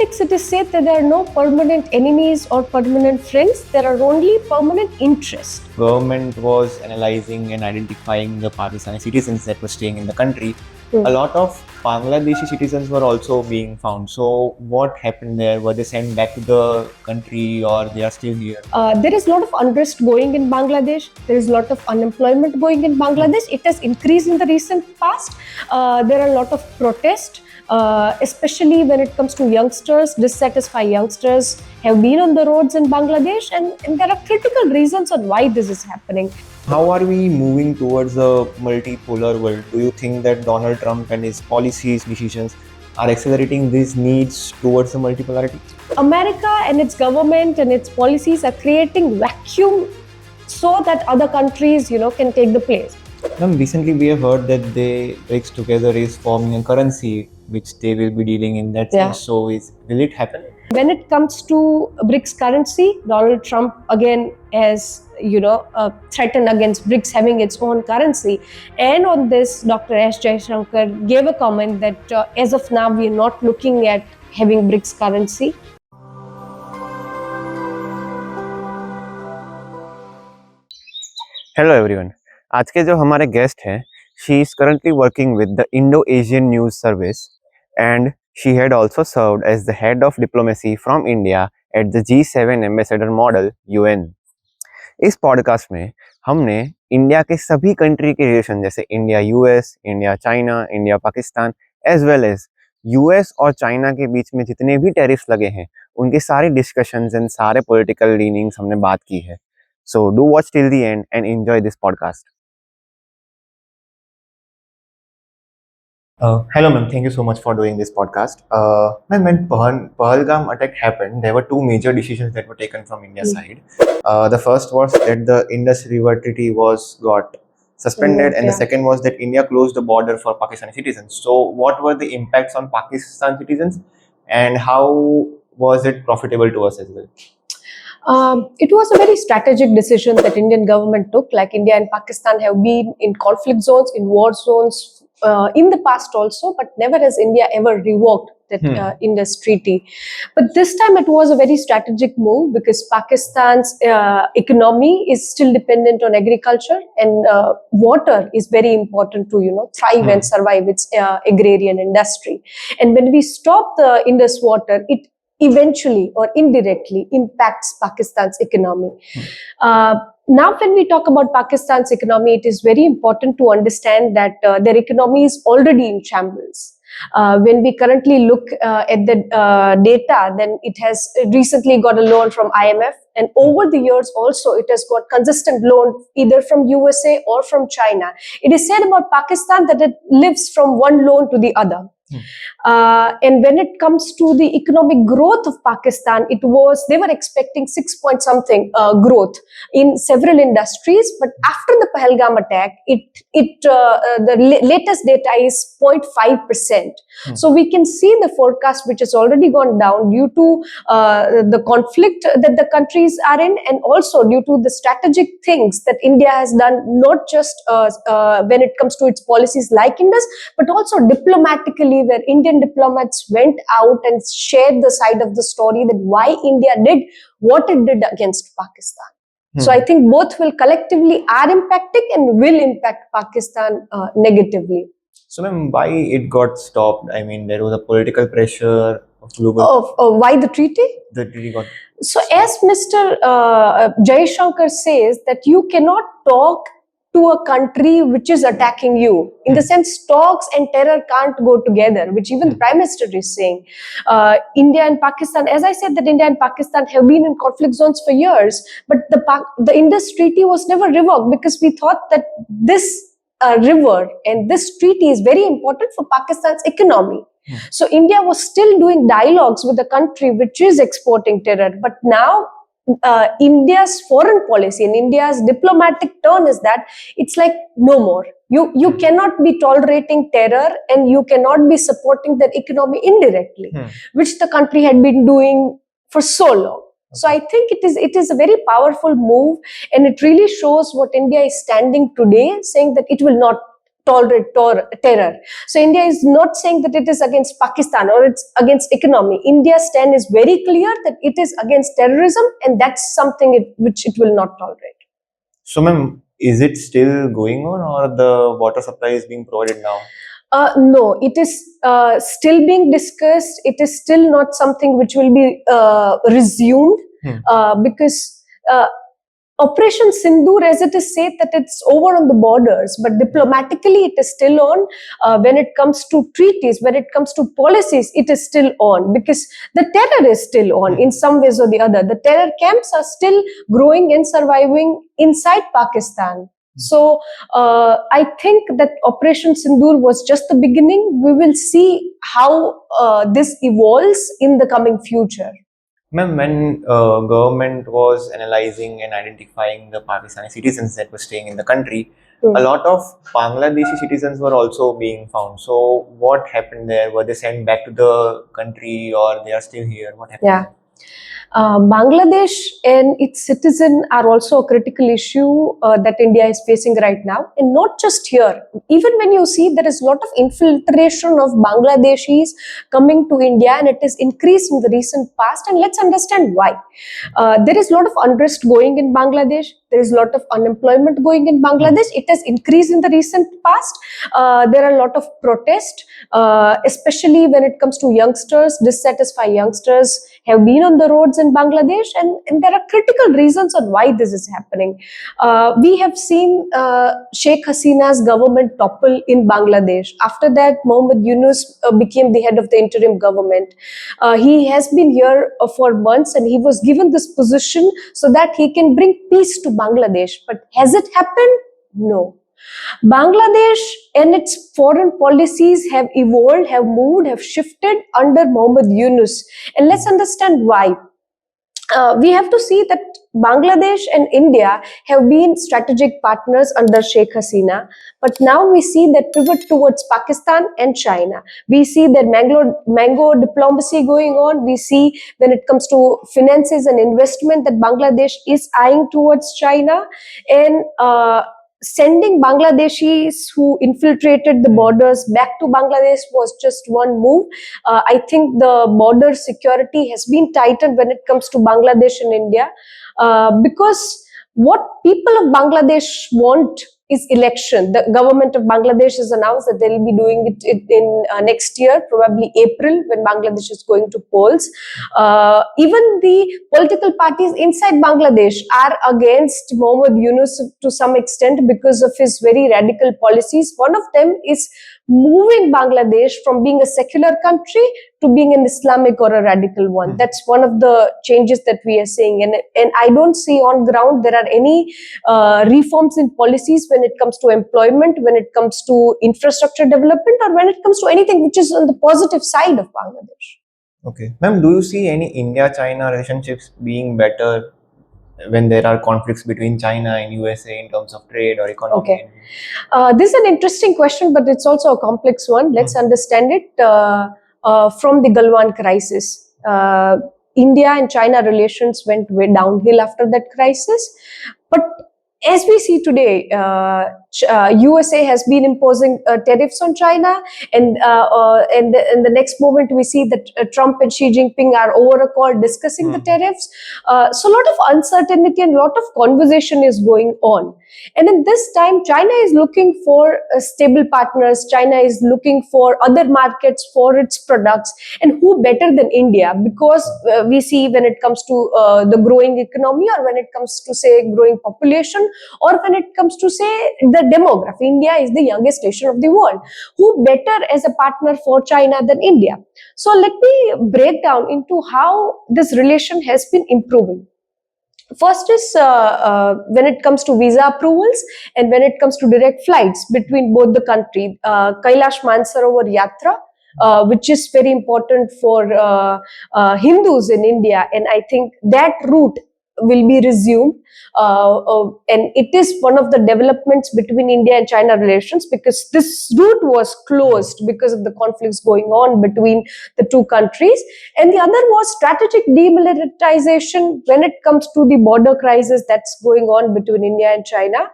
politics, it is said that there are no permanent enemies or permanent friends. There are only permanent interests. Government was analyzing and identifying the Pakistani citizens that were staying in the country. A lot of Bangladeshi citizens were also being found. So what happened there? Were they sent back to the country or they are still here? There is a lot of unrest going in Bangladesh. There is a lot of unemployment going in Bangladesh. It has increased in the recent past. There are a lot of protests, especially when it comes to youngsters. Dissatisfied youngsters have been on the roads in Bangladesh, and there are critical reasons on why this is happening. How are we moving towards a multipolar world? Do you think that Donald Trump and his policies, decisions are accelerating these needs towards the multipolarity? America and its government and its policies are creating vacuum so that other countries, can take the place. Recently, we have heard that the BRICS together is forming a currency which they will be dealing in that sense. So, will it happen? When it comes to BRICS currency, Donald Trump again has, threatened against BRICS having its own currency. And on this, Dr. S. Jaishankar gave a comment that as of now, we are not looking at having BRICS currency. Hello everyone. आज के जो हमारे guest हैं, she is currently working with the Indo-Asian News Service and she had also served as the head of diplomacy from India at the G7 Ambassador Model UN. इस podcast में हमने India के सभी कंट्री के relation जैसे India US, India China, India Pakistan as well as US और China के बीच में जितने भी टैरिफ्स लगे हैं उनके सारे डिस्कशंस एंड सारे पॉलिटिकल लीनिंग्स हमने बात की है. So do watch till the end and enjoy this podcast. Hello ma'am, thank you so much for doing this podcast. Ma'am, when Pahalgam attack happened, there were two major decisions that were taken from India's side. The first was that the Indus River Treaty got suspended, and the second was that India closed the border for Pakistani citizens. So what were the impacts on Pakistan citizens and how was it profitable to us as well? It was a very strategic decision that Indian government took. Like India and Pakistan have been in conflict zones, in war zones in the past also, but never has India ever revoked that Indus Treaty. But this time it was a very strategic move because Pakistan's economy is still dependent on agriculture, and water is very important to thrive and survive its agrarian industry. And when we stop the Indus water, it eventually or indirectly impacts Pakistan's economy. Now, when we talk about Pakistan's economy, it is very important to understand that their economy is already in shambles. When we currently look at the data, then it has recently got a loan from IMF, and over the years also it has got consistent loan either from USA or from China. It is said about Pakistan that it lives from one loan to the other. And when it comes to the economic growth of Pakistan, they were expecting 6 point something growth in several industries, but after the Pahalgam attack, the latest data is 0.5%. So we can see the forecast which has already gone down due to the conflict that the countries are in, and also due to the strategic things that India has done, not just when it comes to its policies like Indus, but also diplomatically, where Indian diplomats went out and shared the side of the story that why India did what it did against Pakistan. So I think both will collectively are impacting and will impact Pakistan negatively. So ma'am, why it got stopped? I mean, there was a political pressure of global... Why the treaty? The treaty got... So as Mr. Jaishankar says, that you cannot talk to a country which is attacking you. In the sense, talks and terror can't go together, which even the Prime Minister is saying. India and Pakistan, as I said, that India and Pakistan have been in conflict zones for years, but the Indus Treaty was never revoked because we thought that this river and this treaty is very important for Pakistan's economy. So India was still doing dialogues with the country which is exporting terror, but now India's foreign policy and India's diplomatic turn is that it's like no more. You cannot be tolerating terror and you cannot be supporting that economy indirectly, which the country had been doing for so long. So I think it is a very powerful move, and it really shows what India is standing today, saying that it will not tolerate terror. So India is not saying that it is against Pakistan or it's against economy. India's stand is very clear that it is against terrorism, and that's something which it will not tolerate. So, ma'am, is it still going on, or the water supply is being provided now? No, it is still being discussed. It is still not something which will be resumed because Operation Sindoor, as it is said that it's over on the borders, but diplomatically it is still on. When it comes to treaties, when it comes to policies, it is still on because the terror is still on in some ways or the other. The terror camps are still growing and surviving inside Pakistan. So I think that Operation Sindoor was just the beginning. We will see how this evolves in the coming future. Ma'am, when government was analyzing and identifying the Pakistani citizens that were staying in the country, a lot of Bangladeshi citizens were also being found. So what happened there? Were they sent back to the country, or they are still here? What happened? Yeah. Bangladesh and its citizen are also a critical issue that India is facing right now, and not just here. Even when you see there is a lot of infiltration of Bangladeshis coming to India, and it has increased in the recent past. And let's understand why. There is a lot of unrest going in Bangladesh. There is a lot of unemployment going in Bangladesh. It has increased in the recent past. There are a lot of protests, especially when it comes to youngsters. Dissatisfied youngsters have been on the roads in Bangladesh, and there are critical reasons on why this is happening. We have seen Sheikh Hasina's government topple in Bangladesh. After that, Mohammed Yunus became the head of the interim government. He has been here for months, and he was given this position so that he can bring peace to Bangladesh. But has it happened? No. Bangladesh and its foreign policies have evolved, have moved, have shifted under Mohammed Yunus. And let's understand why. We have to see that Bangladesh and India have been strategic partners under Sheikh Hasina, but now we see that pivot towards Pakistan and China. We see that mango diplomacy going on. We see when it comes to finances and investment that Bangladesh is eyeing towards China, and sending Bangladeshis who infiltrated the borders back to Bangladesh was just one move. I think the border security has been tightened when it comes to Bangladesh and India because what people of Bangladesh want is election. The government of Bangladesh has announced that they will be doing it in next year, probably April, when Bangladesh is going to polls. Even the political parties inside Bangladesh are against Mohammed Yunus to some extent because of his very radical policies. One of them is moving Bangladesh from being a secular country to being an Islamic or a radical one. That's one of the changes that we are seeing. And I don't see on ground there are any reforms in policies when it comes to employment, when it comes to infrastructure development, or when it comes to anything which is on the positive side of Bangladesh. Okay. Ma'am, do you see any India-China relationships being better when there are conflicts between China and USA in terms of trade or economy? Okay. This is an interesting question, but it's also a complex one. Let's understand it from the Galwan crisis. India and China relations went way downhill after that crisis. But as we see today, USA has been imposing tariffs on China, and in the next moment we see that Trump and Xi Jinping are over a call discussing the tariffs. So a lot of uncertainty and a lot of conversation is going on. And in this time, China is looking for stable partners. China is looking for other markets for its products. And who better than India? Because we see when it comes to the growing economy, or when it comes to, say, growing population, or when it comes to, say, the demography. India is the youngest nation of the world. Who better as a partner for China than India? So let me break down into how this relation has been improving. First is when it comes to visa approvals and when it comes to direct flights between both the countries. Kailash Mansarovar Yatra, which is very important for Hindus in India, and I think that route will be resumed. And it is one of the developments between India and China relations, because this route was closed because of the conflicts going on between the two countries. And the other was strategic demilitarization when it comes to the border crisis that's going on between India and China.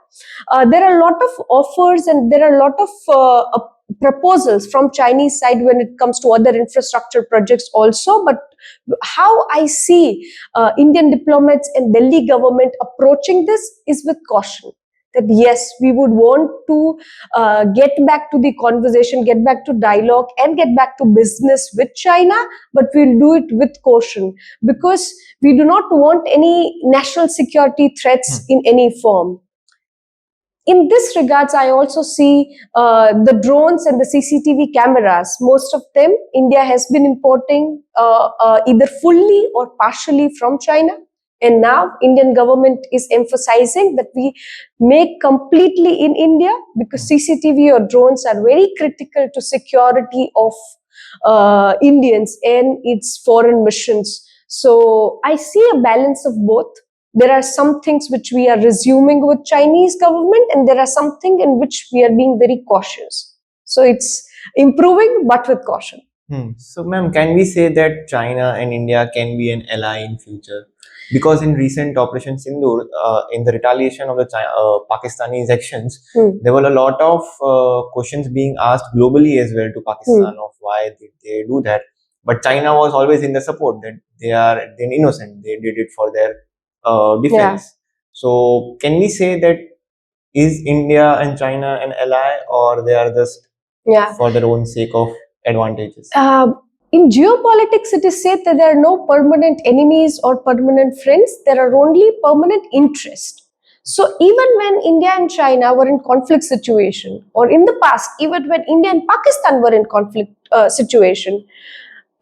There are a lot of offers and there are a lot of proposals from Chinese side when it comes to other infrastructure projects also. But how I see Indian diplomats and Delhi government approaching this is with caution. That yes, we would want to get back to the conversation, get back to dialogue, and get back to business with China, but we'll do it with caution, because we do not want any national security threats in any form. In this regards, I also see the drones and the CCTV cameras. Most of them, India has been importing either fully or partially from China. And now Indian government is emphasizing that we make completely in India, because CCTV or drones are very critical to security of Indians and its foreign missions. So I see a balance of both. There are some things which we are resuming with Chinese government, and there are something in which we are being very cautious. So it's improving, but with caution. So, ma'am, can we say that China and India can be an ally in future? Because in recent Operation Sindoor, in the retaliation of the Pakistani actions, there were a lot of questions being asked globally as well to Pakistan of why did they do that. But China was always in the support that they are then innocent. They did it for their defense. So, can we say that is India and China an ally, or they are just for their own sake of advantages? In geopolitics, it is said that there are no permanent enemies or permanent friends. There are only permanent interests. So even when India and China were in conflict situation, or in the past, even when India and Pakistan were in conflict situation,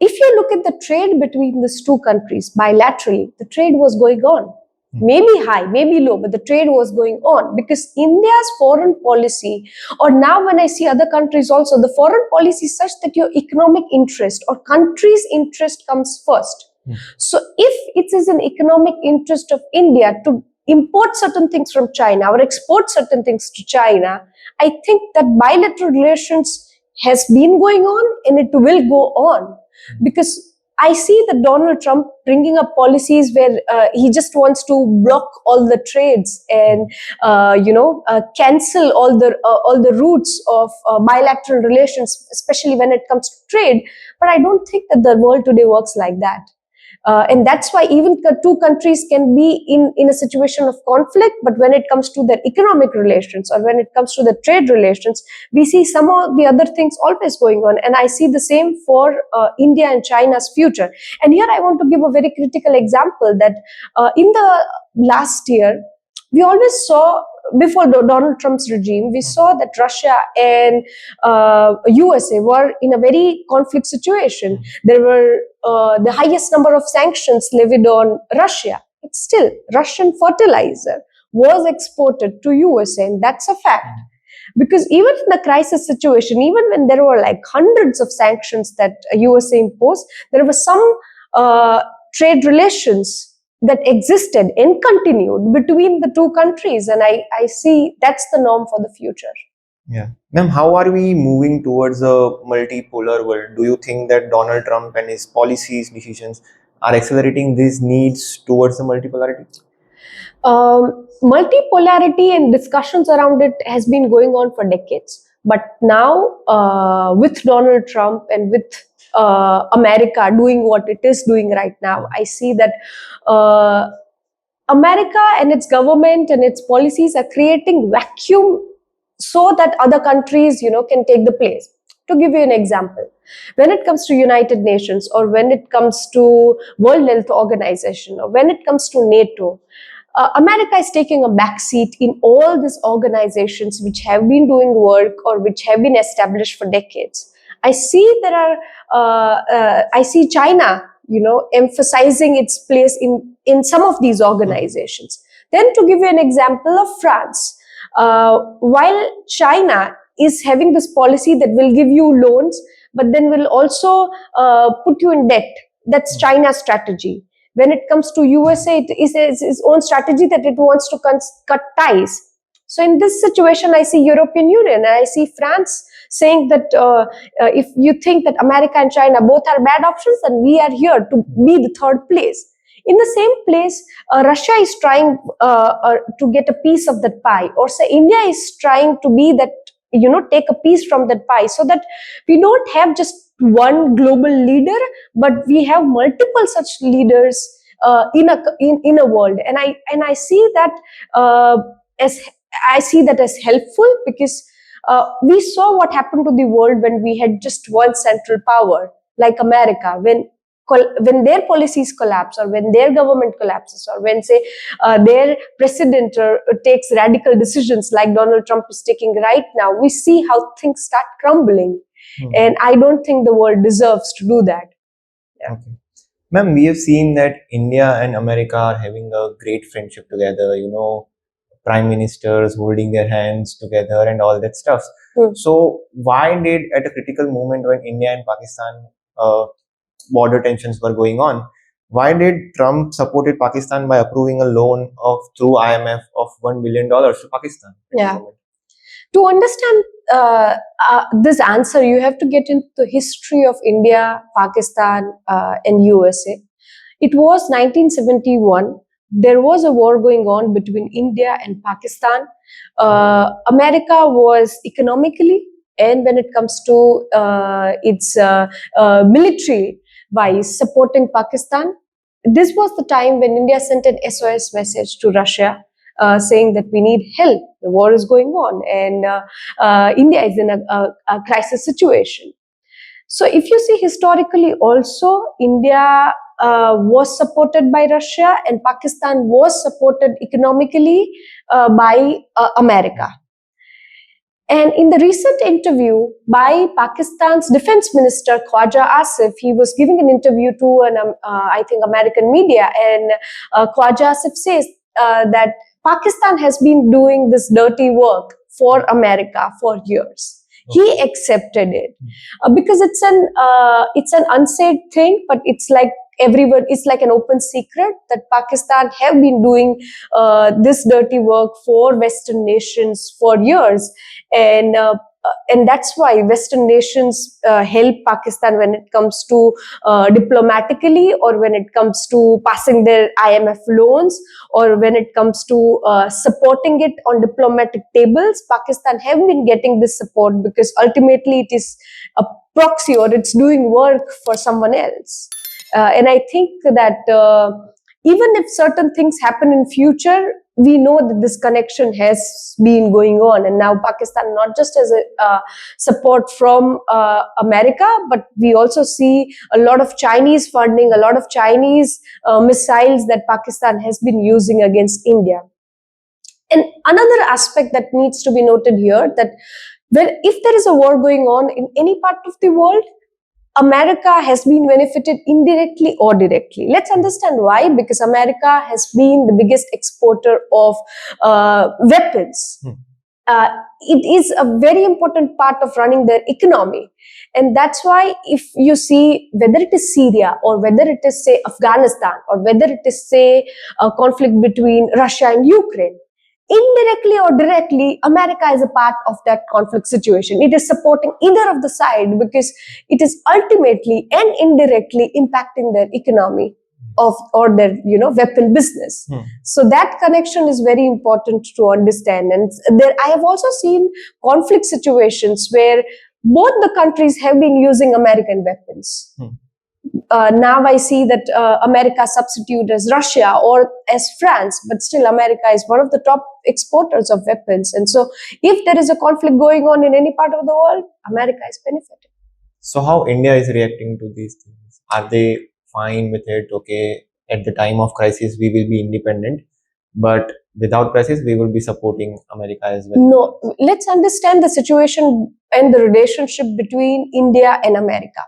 if you look at the trade between these two countries bilaterally, the trade was going on. Maybe high, maybe low, but the trade was going on, because India's foreign policy, or now when I see other countries also, the foreign policy is such that your economic interest or country's interest comes first. So if it is an economic interest of India to import certain things from China or export certain things to China, I think that bilateral relations has been going on and it will go on, because I see that Donald Trump bringing up policies where he just wants to block all the trades and cancel all the routes of bilateral relations, especially when it comes to trade. But I don't think that the world today works like that. And that's why even the two countries can be in a situation of conflict, but when it comes to their economic relations or when it comes to the trade relations, we see some of the other things always going on. And I see the same for India and China's future. And here I want to give a very critical example that in the last year, we always saw, before Donald Trump's regime, we saw that Russia and USA were in a very conflict situation. There were the highest number of sanctions levied on Russia. But still, Russian fertilizer was exported to USA, and that's a fact. Because even in the crisis situation, even when there were like hundreds of sanctions that USA imposed, there were some trade relations that existed and continued between the two countries. And I see that's the norm for the future. Yeah. Ma'am, how are we moving towards a multipolar world? Do you think that Donald Trump and his policies, decisions are accelerating these needs towards the multipolarity? Multipolarity and discussions around it has been going on for decades. But now, with Donald Trump and with America doing what it is doing right now, I see that America and its government and its policies are creating vacuum so that other countries, can take the place. To give you an example, when it comes to United Nations, or when it comes to World Health Organization, or when it comes to NATO, America is taking a backseat in all these organizations which have been doing work or which have been established for decades. I see I see China, emphasizing its place in some of these organizations. Then, to give you an example of France, while China is having this policy that will give you loans, but then will also put you in debt. That's China's strategy. When it comes to USA, it is its own strategy that it wants to cut ties. So in this situation, I see European Union and I see France saying that if you think that America and China both are bad options, then we are here to be the third place. In the same place, Russia is trying to get a piece of that pie, or say India is trying to be that, take a piece from that pie, so that we don't have just one global leader, but we have multiple such leaders in a world. And I see that as helpful, because we saw what happened to the world when we had just one central power like America. When their policies collapse, or when their government collapses, or when, say, their president takes radical decisions like Donald Trump is taking right now, we see how things start crumbling. And I don't think the world deserves to do that. Yeah. Okay. Ma'am, we have seen that India and America are having a great friendship together, prime ministers holding their hands together and all that stuff. So why did, at a critical moment when India and Pakistan border tensions were going on, why did Trump supported Pakistan by approving a loan through IMF of $1 billion to Pakistan? Yeah. To understand this answer, you have to get into the history of India, Pakistan, and USA. It was 1971. There was a war going on between India and Pakistan. America was economically, and when it comes to its military-wise, supporting Pakistan. This was the time when India sent an SOS message to Russia, saying that we need help. The war is going on, and India is in a crisis situation. So if you see historically also, India was supported by Russia, and Pakistan was supported economically by America. And in the recent interview by Pakistan's defense minister, Khwaja Asif, he was giving an interview to I think, American media, and Khwaja Asif says that Pakistan has been doing this dirty work for America for years. Okay. He accepted it because it's an unsaid thing, but it's like everyone, it's like an open secret that Pakistan have been doing this dirty work for Western nations for years, and that's why Western nations help Pakistan when it comes to diplomatically, or when it comes to passing their IMF loans, or when it comes to supporting it on diplomatic tables. Pakistan have been getting this support because ultimately it is a proxy, or it's doing work for someone else. And I think that even if certain things happen in future, we know that this connection has been going on. And now Pakistan not just has a support from America, but we also see a lot of Chinese funding, a lot of Chinese missiles that Pakistan has been using against India. And another aspect that needs to be noted here, that if there is a war going on in any part of the world, America has been benefited indirectly or directly. Let's understand why. Because America has been the biggest exporter of weapons. It is a very important part of running their economy. And that's why if you see, whether it is Syria, or whether it is, say, Afghanistan, or whether it is, say, a conflict between Russia and Ukraine, indirectly or directly, America is a part of that conflict situation. It is supporting either of the side, because it is ultimately and indirectly impacting their economy or their weapon business. So that connection is very important to understand. And I have also seen conflict situations where both the countries have been using American weapons. Now I see that America substitute as Russia or as France, but still America is one of the top exporters of weapons. And so if there is a conflict going on in any part of the world, America is benefiting. So how India is reacting to these things? Are they fine with it? Okay, at the time of crisis, we will be independent, but without crisis, we will be supporting America as well. No, let's understand the situation and the relationship between India and America.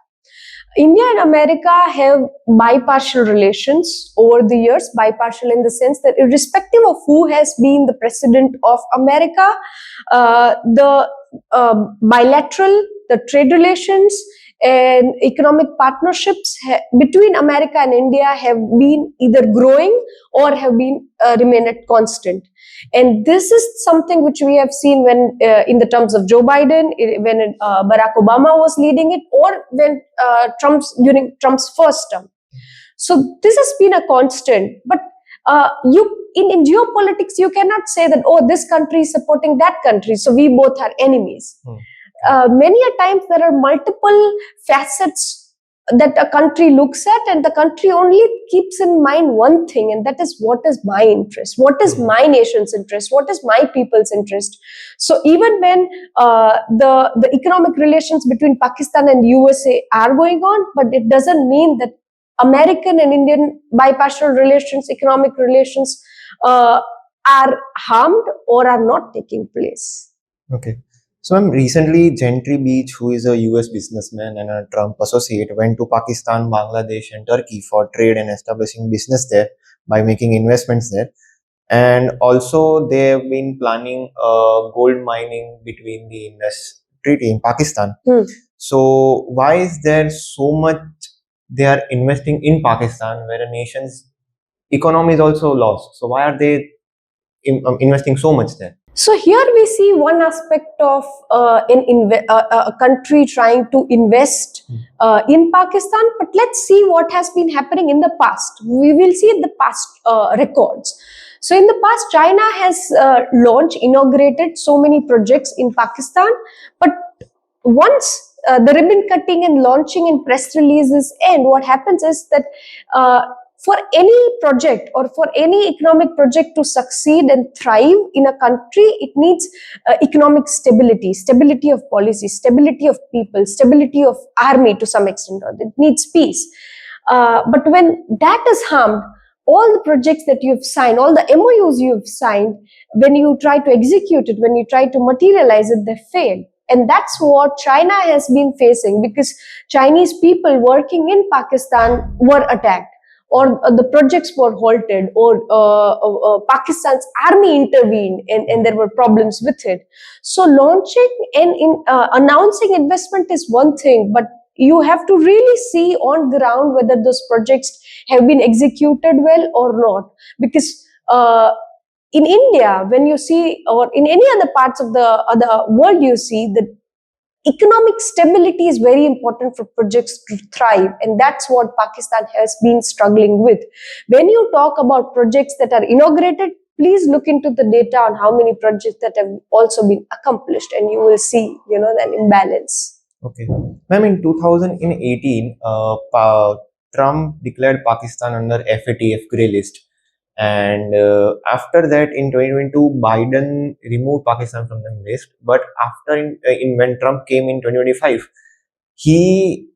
India and America have bipartial relations over the years, bipartial in the sense that irrespective of who has been the president of America, the bilateral, the trade relations, and economic partnerships between America and India have been either growing or have been remained at constant. And this is something which we have seen when, in the terms of Joe Biden, when Barack Obama was leading it, or when during Trump's first term. So this has been a constant. But in geopolitics, you cannot say that, oh, this country is supporting that country, so we both are enemies. Many a times there are multiple facets that a country looks at, and the country only keeps in mind one thing, and that is, what is my interest, what is my nation's interest, what is my people's interest. So even when the economic relations between Pakistan and USA are going on, but it doesn't mean that American and Indian bilateral relations, economic relations, are harmed or are not taking place. Okay. So, recently, Gentry Beach, who is a US businessman and a Trump associate, went to Pakistan, Bangladesh, and Turkey for trade and establishing business there by making investments there. And also, they have been planning gold mining between the Indus Treaty in Pakistan. So, why is there so much they are investing in Pakistan, where a nation's economy is also lost? So, why are they investing so much there? So here we see one aspect of a country trying to invest in Pakistan, but let's see what has been happening in the past. We will see the past records. So in the past, China has inaugurated so many projects in Pakistan, but once the ribbon cutting and launching and press releases end, what happens is that for any project or for any economic project to succeed and thrive in a country, it needs economic stability, stability of policy, stability of people, stability of army to some extent, or it needs peace. But when that is harmed, all the projects that you've signed, all the MOUs you've signed, when you try to execute it, when you try to materialize it, they fail. And that's what China has been facing, because Chinese people working in Pakistan were attacked, or the projects were halted, or Pakistan's army intervened, and there were problems with it. So launching and announcing investment is one thing, but you have to really see on ground whether those projects have been executed well or not. Because in India, when you see, or in any other parts of the other world, you see that economic stability is very important for projects to thrive, and that's what Pakistan has been struggling with. When you talk about projects that are inaugurated, please look into the data on how many projects that have also been accomplished, and you will see, an imbalance. Okay. Ma'am, in 2018, Trump declared Pakistan under FATF grey list. And after that, in 2022, Biden removed Pakistan from the list. But after, when Trump came in 2025, he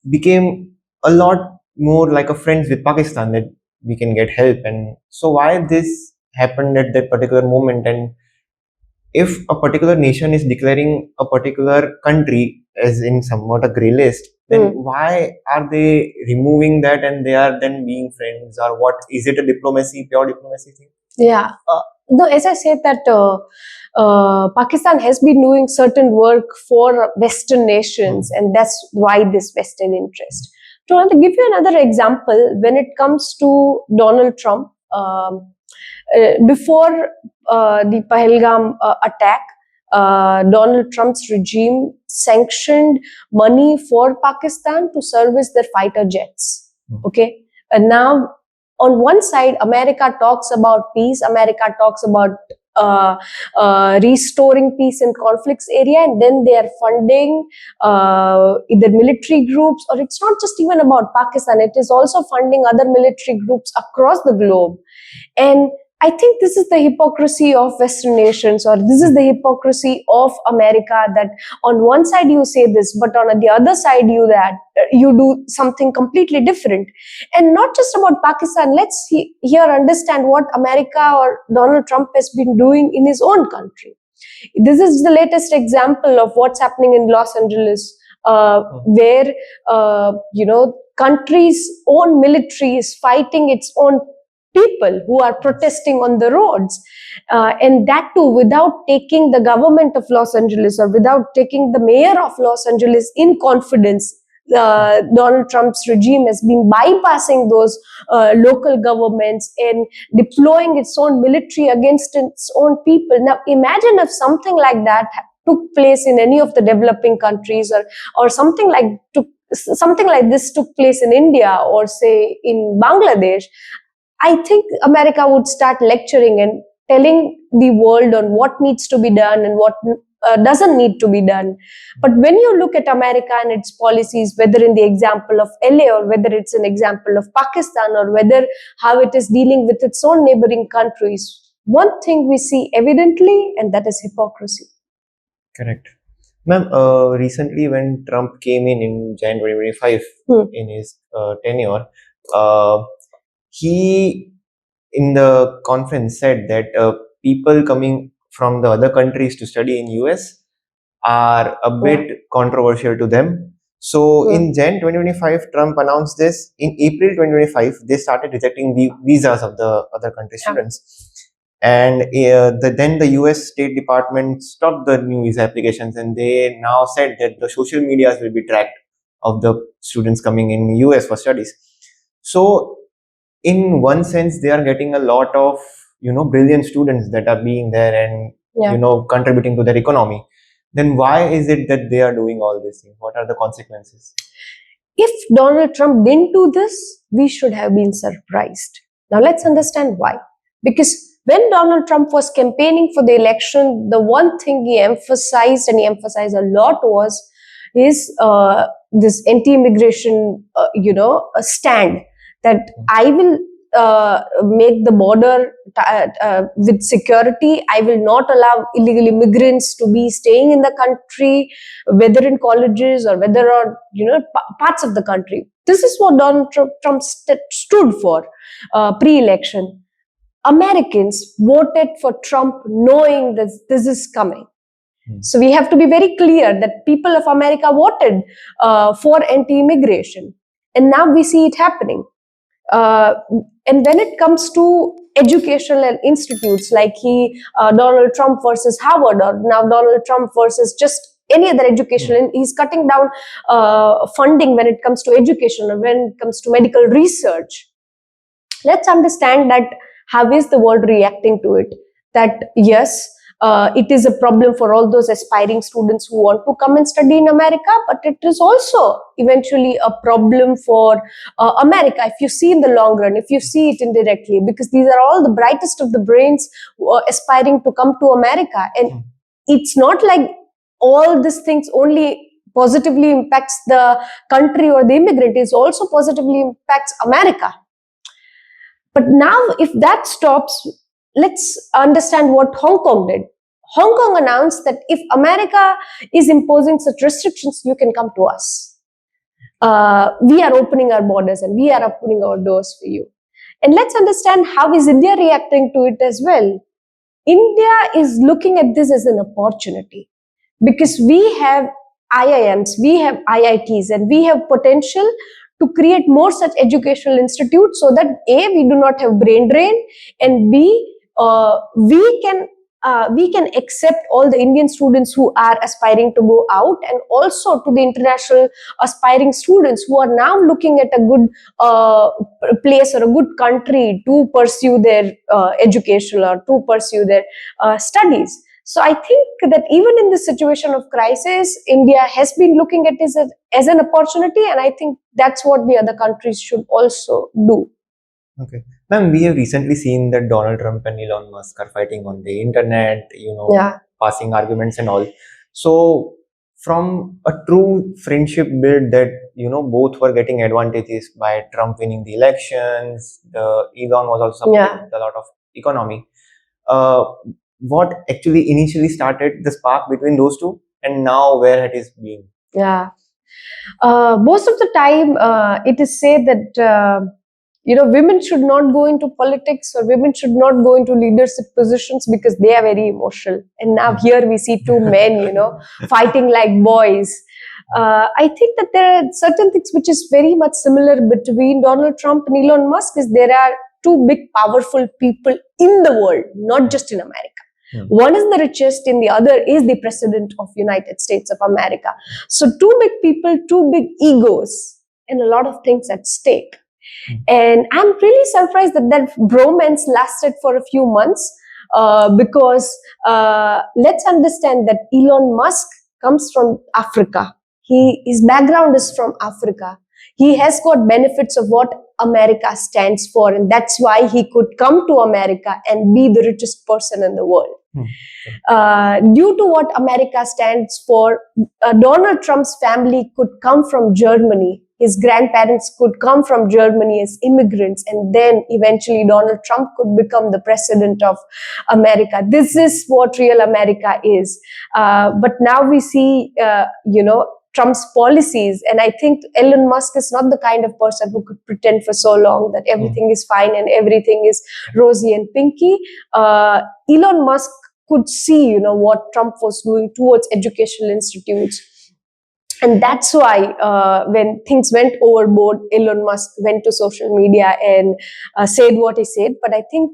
became a lot more like a friend with Pakistan, that we can get help. And so why this happened at that particular moment? And if a particular nation is declaring a particular country as in somewhat a grey list, then why are they removing that and they are then being friends, or what? Is it a pure diplomacy thing? Yeah. No, as I said that Pakistan has been doing certain work for Western nations, and that's why this Western interest. To give you another example, when it comes to Donald Trump, before the Pahalgam attack, Donald Trump's regime sanctioned money for Pakistan to service their fighter jets. Okay, and now on one side, America talks about peace, America talks about restoring peace in conflicts area, and then they are funding either military groups, or it's not just even about Pakistan, it is also funding other military groups across the globe. And I think this is the hypocrisy of Western nations, or this is the hypocrisy of America, that on one side you say this, but on the other side you do something completely different. And not just about Pakistan, let's here understand what America or Donald Trump has been doing in his own country. This is the latest example of what's happening in Los Angeles, where country's own military is fighting its own people who are protesting on the roads, and that too without taking the government of Los Angeles or without taking the mayor of Los Angeles in confidence. Donald Trump's regime has been bypassing those local governments and deploying its own military against its own people. Now, imagine if something like that took place in any of the developing countries, or something like this took place in India or say in Bangladesh. I think America would start lecturing and telling the world on what needs to be done and what doesn't need to be done. But when you look at America and its policies, whether in the example of LA or whether it's an example of Pakistan or whether how it is dealing with its own neighboring countries, one thing we see evidently, and that is hypocrisy. Correct. Ma'am, recently when Trump came in January 2025 in his tenure, he in the conference said that people coming from the other countries to study in US are a bit controversial to them. So in Jan 2025, Trump announced this. In April 2025, they started rejecting the visas of the other country students. And then the US State Department stopped the new visa applications, and they now said that the social medias will be tracked of the students coming in US for studies. So in one sense, they are getting a lot of brilliant students that are being there and contributing to their economy. Then why is it that they are doing all these things? What are the consequences? If Donald Trump didn't do this, we should have been surprised. Now let's understand why. Because when Donald Trump was campaigning for the election, the one thing he emphasized, and he emphasized a lot, was his this anti-immigration, stand, that I will make the border with security. I will not allow illegal immigrants to be staying in the country, whether in colleges or whether or parts of the country. This is what Donald Trump stood for pre-election. Americans voted for Trump knowing that this is coming. So we have to be very clear that people of America voted for anti-immigration, and now we see it happening. And when it comes to educational institutes like Donald Trump versus Harvard, or now Donald Trump versus just any other education, and he's cutting down funding when it comes to education or when it comes to medical research. Let's understand that how is the world reacting to it? That yes, it is a problem for all those aspiring students who want to come and study in America, but it is also eventually a problem for America if you see in the long run, if you see it indirectly, because these are all the brightest of the brains who are aspiring to come to America. And it's not like all these things only positively impacts the country or the immigrant, it also positively impacts America. But now if that stops, let's understand what Hong Kong did. Hong Kong announced that if America is imposing such restrictions, you can come to us. We are opening our borders and we are opening our doors for you. And let's understand how is India reacting to it as well. India is looking at this as an opportunity because we have IIMs, we have IITs, and we have potential to create more such educational institutes so that A, we do not have brain drain, and B, we can accept all the Indian students who are aspiring to go out, and also to the international aspiring students who are now looking at a good place or a good country to pursue their education or to pursue their studies. So I think that even in this situation of crisis, India has been looking at this as an opportunity, and I think that's what the other countries should also do. Okay. Ma'am, we have recently seen that Donald Trump and Elon Musk are fighting on the internet, passing arguments and all. So from a true friendship build that, both were getting advantages by Trump winning the elections, Elon was also supporting a lot of economy. What actually initially started the spark between those two, and now where it is being? Yeah. Most of the time, it is said that women should not go into politics or women should not go into leadership positions because they are very emotional. And now here we see two men, fighting like boys. I think that there are certain things which is very much similar between Donald Trump and Elon Musk. Is there are two big powerful people in the world, not just in America. One is the richest and the other is the president of United States of America. So two big people, two big egos, and a lot of things at stake. And I'm really surprised that bromance lasted for a few months, because let's understand that Elon Musk comes from Africa. His background is from Africa. He has got benefits of what America stands for, and that's why he could come to America and be the richest person in the world. Due to what America stands for, Donald Trump's family could come from Germany. His grandparents could come from Germany as immigrants, and then eventually Donald Trump could become the president of America. This is what real America is. But now we see, Trump's policies, and I think Elon Musk is not the kind of person who could pretend for so long that everything is fine and everything is rosy and pinky. Elon Musk could see, what Trump was doing towards educational institutes. And that's why when things went overboard, Elon Musk went to social media and said what he said. But I think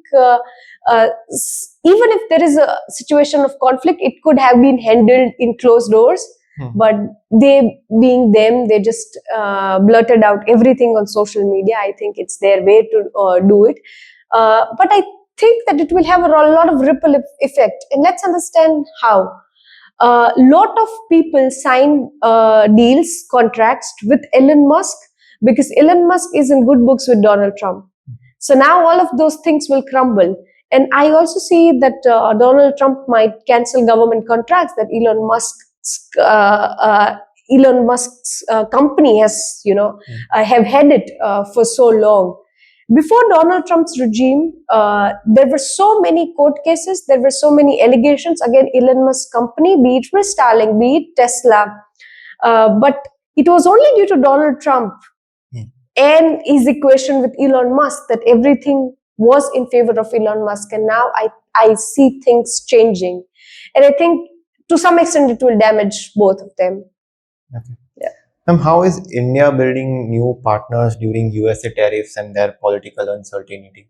even if there is a situation of conflict, it could have been handled in closed doors. But they, being them, they just blurted out everything on social media. I think it's their way to do it. But I think that it will have a lot of ripple effect. And let's understand how. A lot of people sign deals, contracts with Elon Musk because Elon Musk is in good books with Donald Trump. So now all of those things will crumble. And I also see that Donald Trump might cancel government contracts that Elon Musk's company has, have headed for so long. Before Donald Trump's regime, there were so many court cases, there were so many allegations against Elon Musk's company, be it Starlink, be it Tesla. But it was only due to Donald Trump and his equation with Elon Musk that everything was in favor of Elon Musk. And now I see things changing. And I think to some extent it will damage both of them. Okay. How is India building new partners during USA tariffs and their political uncertainty?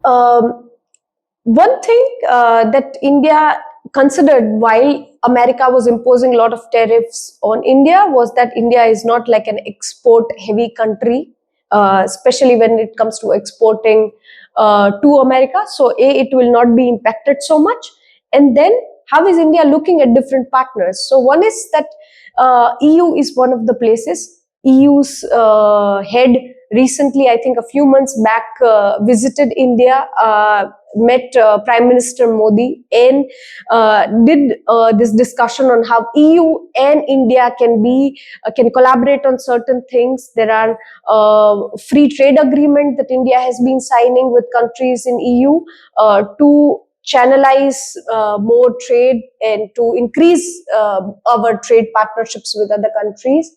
One thing that India considered while America was imposing a lot of tariffs on India was that India is not like an export-heavy country, especially when it comes to exporting to America. So, it will not be impacted so much. And then, how is India looking at different partners? So, one is that EU is one of the places. EU's head recently, I think a few months back, visited India, met Prime Minister Modi, and did this discussion on how EU and India can collaborate on certain things. There are free trade agreement that India has been signing with countries in EU to channelize more trade and to increase our trade partnerships with other countries.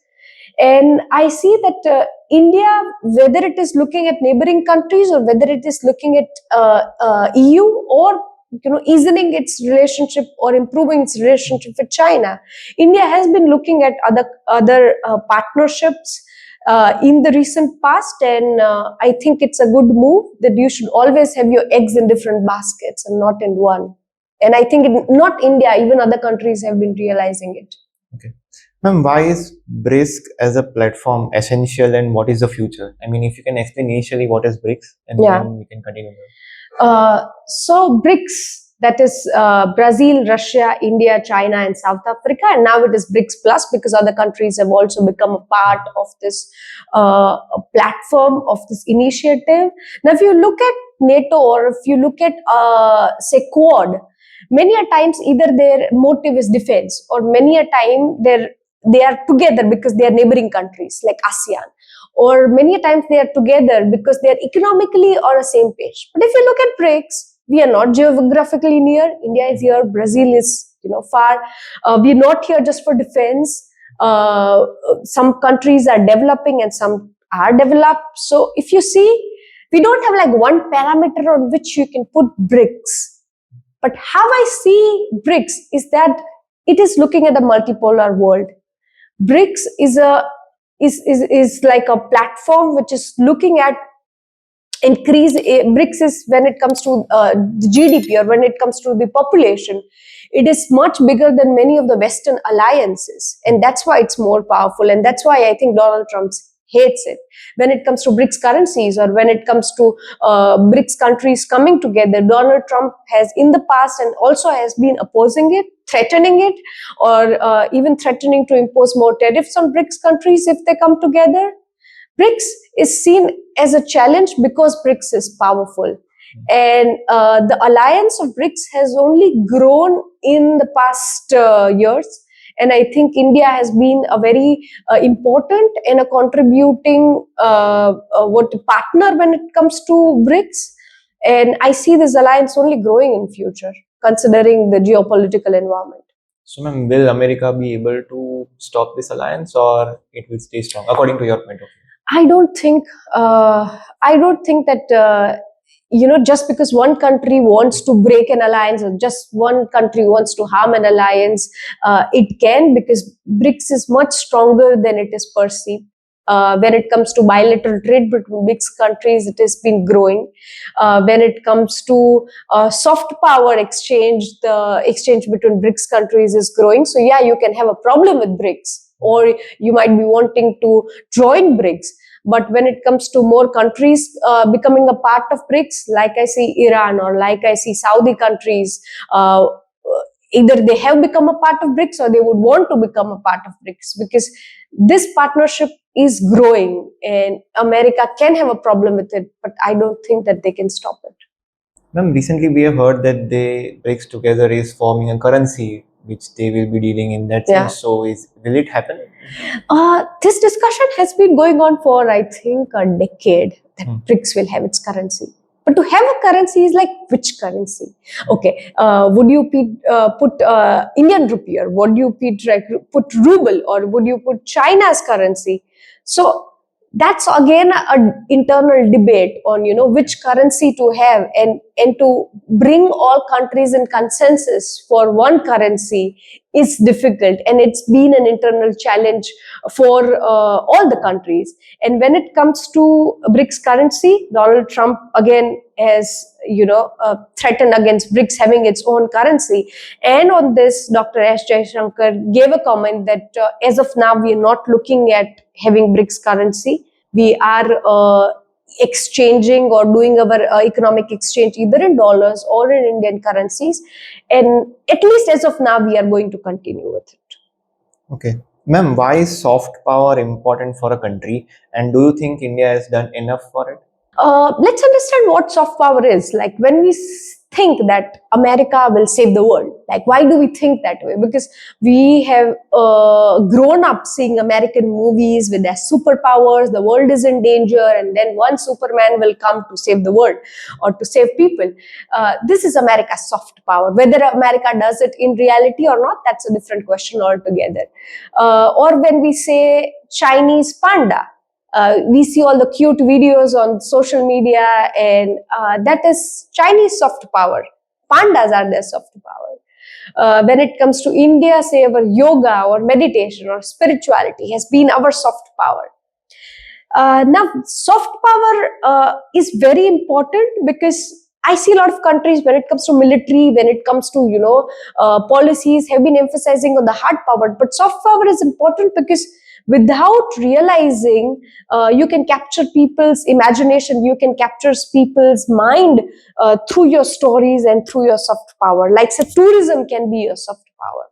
And I see that India, whether it is looking at neighboring countries or whether it is looking at EU or easing its relationship or improving its relationship with China, India has been looking at other partnerships in the recent past, and I think it's a good move that you should always have your eggs in different baskets and not in one. And I think not India, even other countries have been realizing it. Okay. Ma'am, why is BRICS as a platform essential and what is the future? I mean, if you can explain initially what is BRICS and then we can continue. So BRICS, that is Brazil, Russia, India, China, and South Africa. And now it is BRICS Plus because other countries have also become a part of this platform, of this initiative. Now, if you look at NATO or if you look at, say, Quad, many a times either their motive is defense or many a time they are together because they are neighboring countries like ASEAN. Or many times they are together because they are economically on the same page. But if you look at BRICS, we are not geographically near. India is here. Brazil is far. We are not here just for defense. Some countries are developing and some are developed. So if you see, we don't have like one parameter on which you can put BRICS. But how I see BRICS is that it is looking at a multipolar world. BRICS is like a platform which is looking at increase. BRICS is, when it comes to the GDP, or when it comes to the population, it is much bigger than many of the Western alliances, and that's why it's more powerful, and that's why I think Donald Trump hates it. When it comes to BRICS currencies, or when it comes to BRICS countries coming together, Donald Trump has in the past and also has been opposing it, threatening it, or even threatening to impose more tariffs on BRICS countries if they come together. BRICS is seen as a challenge because BRICS is powerful. And the alliance of BRICS has only grown in the past years. And I think India has been a very important and a contributing partner when it comes to BRICS. And I see this alliance only growing in future, considering the geopolitical environment. So, ma'am, will America be able to stop this alliance, or it will stay strong, according to your point of view? I don't think that just because one country wants to break an alliance, or just one country wants to harm an alliance, it can, because BRICS is much stronger than it is perceived. When it comes to bilateral trade between BRICS countries, it has been growing. When it comes to soft power exchange, the exchange between BRICS countries is growing. So yeah, you can have a problem with BRICS, or you might be wanting to join BRICS. But when it comes to more countries becoming a part of BRICS, like I see Iran, or like I see Saudi countries, either they have become a part of BRICS, or they would want to become a part of BRICS, because this partnership is growing, and America can have a problem with it, but I don't think that they can stop it. Ma'am, recently we have heard that BRICS together is forming a currency which they will be dealing in that Yeah. sense. So, will it happen? This discussion has been going on for, I think, a decade, that BRICS will have its currency. But to have a currency is like, which currency? Okay, would you put Indian rupee, or would you put ruble, or would you put China's currency? So that's again an internal debate on which currency to have, and to bring all countries in consensus for one currency is difficult, and it's been an internal challenge for all the countries. And when it comes to BRICS currency, Donald Trump again has threatened against BRICS having its own currency. And on this, Dr. S. Jaishankar gave a comment that as of now, we are not looking at having BRICS currency. We are exchanging or doing our economic exchange either in dollars or in Indian currencies. And at least as of now, we are going to continue with it. Okay. Ma'am, why is soft power important for a country, and do you think India has done enough for it? Let's understand what soft power is. Like, when we think that America will save the world, like, why do we think that way? Because we have grown up seeing American movies with their superpowers, the world is in danger, and then one Superman will come to save the world or to save people. This is America's soft power. Whether America does it in reality or not, that's a different question altogether. Or when we say Chinese panda, we see all the cute videos on social media, and that is Chinese soft power. Pandas are their soft power. When it comes to India, say our yoga or meditation or spirituality has been our soft power. Now, soft power is very important, because I see a lot of countries, when it comes to military, when it comes to policies, have been emphasizing on the hard power. But soft power is important because without realizing, you can capture people's imagination, you can capture people's mind through your stories and through your soft power. Like, say, tourism can be a soft power.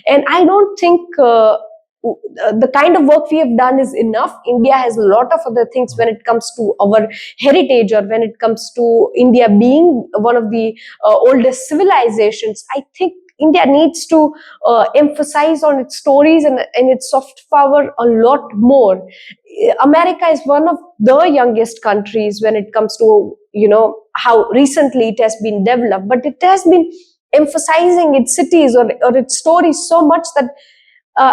And I don't think the kind of work we have done is enough. India has a lot of other things when it comes to our heritage, or when it comes to India being one of the oldest civilizations. I think India needs to emphasize on its stories and its soft power a lot more. America is one of the youngest countries when it comes to, how recently it has been developed, but it has been emphasizing its cities or its stories so much that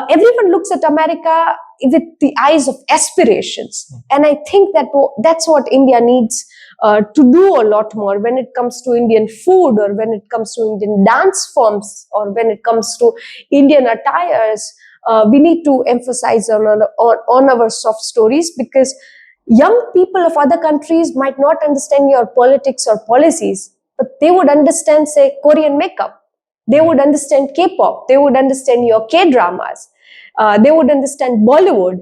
everyone looks at America with the eyes of aspirations. And I think that that's what India needs to do a lot more when it comes to Indian food, or when it comes to Indian dance forms, or when it comes to Indian attires. We need to emphasize on our soft stories, because Young people of other countries might not understand your politics or policies, but they would understand, say, Korean makeup. They would understand K-pop. They would understand your K-dramas. They would understand Bollywood.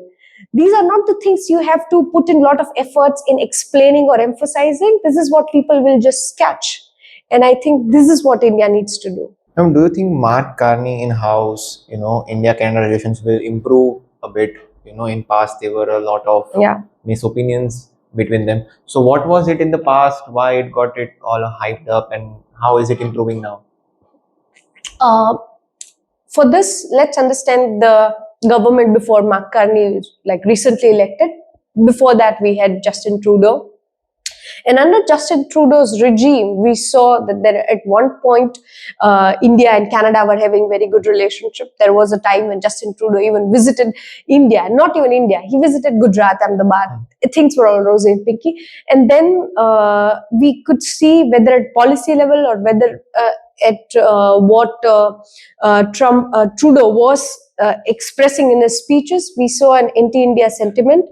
These are not the things you have to put in a lot of efforts in explaining or emphasizing. This is what people will just catch. And I think this is what India needs to do. Do you think Mark Carney in-house, India-Canada relations will improve a bit? In past there were a lot of Yeah. misopinions between them. So what was it in the past? Why it got it all hyped up, and how is it improving now? For this, let's understand the government before Mark Carney was recently elected. Before that, we had Justin Trudeau. And under Justin Trudeau's regime, we saw that there, at one point, India and Canada were having very good relationship. There was a time when Justin Trudeau even visited India, not even India. He visited Gujarat, Ahmedabad. Things were all rosy and pinky. And then we could see whether at policy level or whether at what Trudeau was expressing in his speeches, we saw an anti-India sentiment.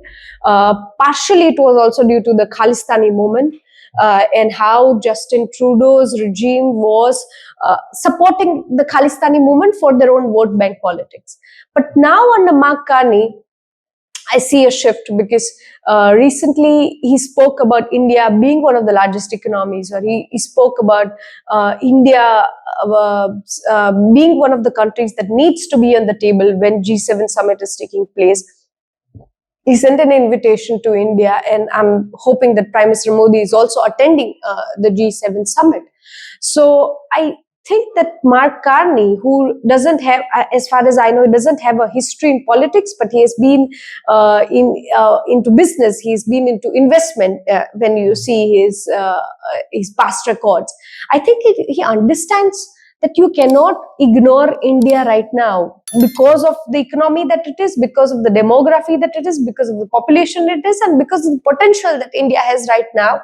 Partially, it was also due to the Khalistani movement and how Justin Trudeau's regime was supporting the Khalistani movement for their own vote bank politics. But now under Mark Carney, I see a shift because recently he spoke about India being one of the largest economies, or he spoke about India being one of the countries that needs to be on the table when G7 summit is taking place. He sent an invitation to India, and I'm hoping that Prime Minister Modi is also attending the G7 summit. So I think that Mark Carney, who doesn't have, as far as I know, doesn't have a history in politics, but he has been into business. He's been into investment. When you see his past records, I think he understands that you cannot ignore India right now because of the economy that it is, because of the demography that it is, because of the population it is, and because of the potential that India has right now.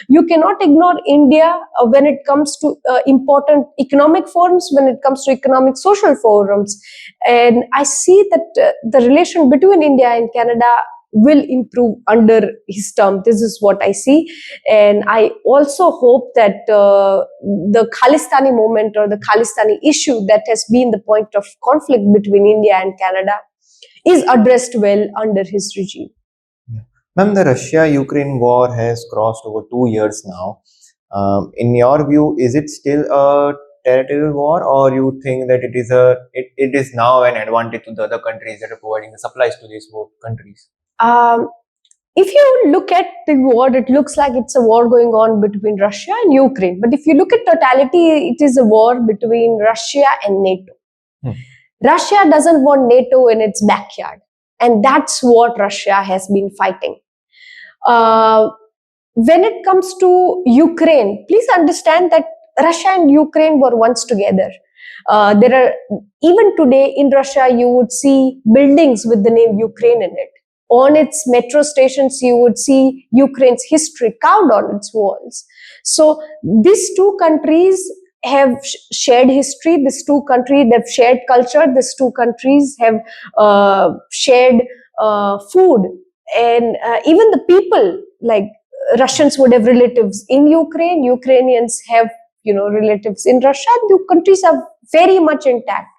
You cannot ignore India when it comes to important economic forums, when it comes to economic social forums. And I see that the relation between India and Canada will improve under his term. This is what I see. And I also hope that the Khalistani movement or the Khalistani issue that has been the point of conflict between India and Canada is addressed well under his regime. Ma'am, the Russia-Ukraine war has crossed over 2 years now. In your view, is it still a territorial war, or you think that it is now an advantage to the other countries that are providing the supplies to these both countries? If you look at the war, it looks like it's a war going on between Russia and Ukraine. But if you look at totality, it is a war between Russia and NATO. Russia doesn't want NATO in its backyard. And that's what Russia has been fighting. When it comes to Ukraine, please understand that Russia and Ukraine were once together. There are, even today in Russia, you would see buildings with the name Ukraine in it. On its metro stations, you would see Ukraine's history carved on its walls. So these two countries have shared history. These two countries have shared culture. These two countries have shared food, and even the people, like Russians would have relatives in Ukraine. Ukrainians have relatives in Russia. The countries are very much intact.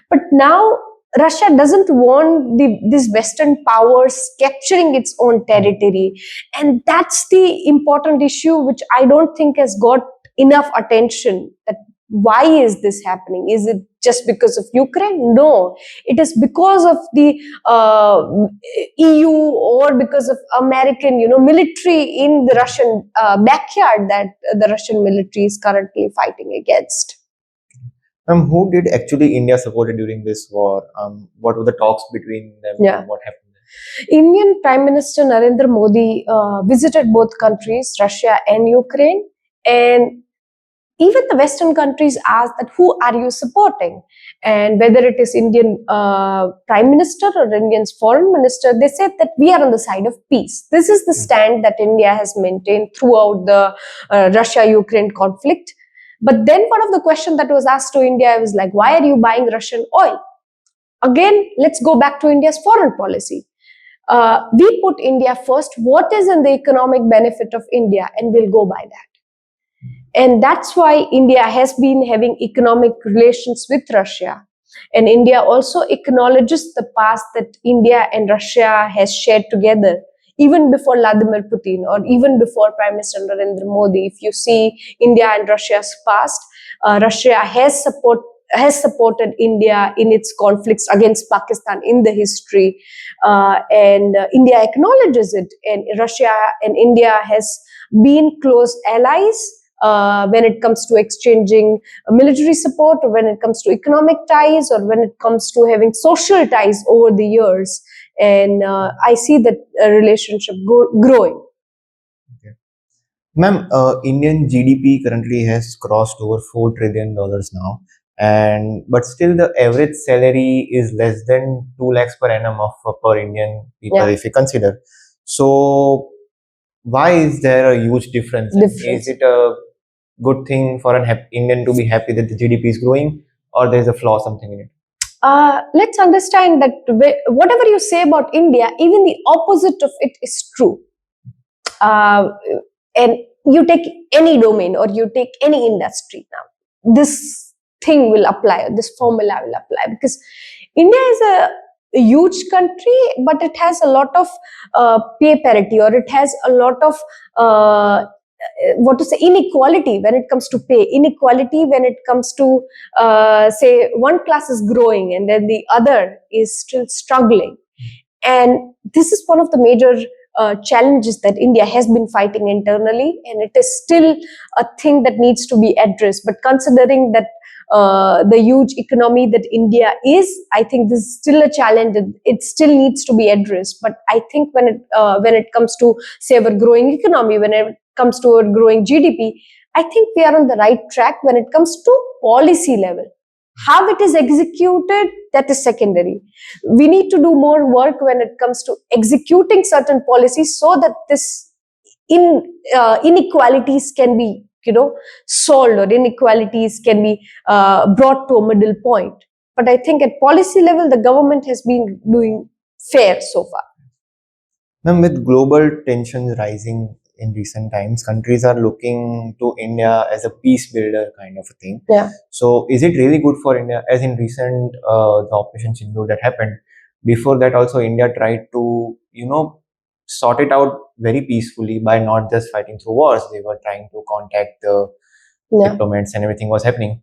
But now Russia doesn't want these Western powers capturing its own territory. And that's the important issue, which I don't think has got enough attention. That why is this happening? Is it just because of Ukraine? No, it is because of the EU or because of American, military in the Russian backyard that the Russian military is currently fighting against. Who did actually India supported during this war? What were the talks between them? Yeah. What happened? Indian Prime Minister Narendra Modi visited both countries, Russia and Ukraine, and even the Western countries asked that who are you supporting? And whether it is Indian Prime Minister or Indian's Foreign Minister, they said that we are on the side of peace. This is the stand that India has maintained throughout the Russia-Ukraine conflict. But then one of the questions that was asked to India was like, why are you buying Russian oil? Again, let's go back to India's foreign policy. We put India first. What is in the economic benefit of India, and we'll go by that. And that's why India has been having economic relations with Russia. And India also acknowledges the past that India and Russia has shared together, even before Vladimir Putin or even before Prime Minister Narendra Modi. If you see India and Russia's past, Russia has supported India in its conflicts against Pakistan in the history, and India acknowledges it. And Russia and India has been close allies when it comes to exchanging military support, or when it comes to economic ties, or when it comes to having social ties over the years. And I see that relationship growing. Ma'am, Indian GDP currently has crossed over $4 trillion now, and but still the average salary is less than 2 lakhs per annum of per Indian people, Yeah. if you consider. So, why is there a huge difference? And Difference. is it a good thing for an Indian to be happy that the GDP is growing, or there is a flaw something in it? Let's understand that whatever you say about India, even the opposite of it is true. And you take any domain or you take any industry now, this thing will apply, or this formula will apply, because India is a huge country, but it has a lot of pay parity, or it has a lot of inequality when it comes to pay, inequality when it comes to say one class is growing and then the other is still struggling. And this is one of the major challenges that India has been fighting internally, and it is still a thing that needs to be addressed. But considering that the huge economy that India is, I think this is still a challenge. It still needs to be addressed. But I think when it comes to, say, our growing economy, when it comes to our growing GDP, I think we are on the right track when it comes to policy level. How it is executed, that is secondary. We need to do more work when it comes to executing certain policies, so that this inequalities can be, solved, or inequalities can be brought to a middle point. But I think at policy level, the government has been doing fair so far. Ma'am, with global tensions rising in recent times, countries are looking to India as a peace builder kind of a thing. Yeah. So, is it really good for India? As in recent the Operation Sindoor that happened, before that also India tried to sort it out very peacefully by not just fighting through wars. They were trying to contact the diplomats and everything was happening.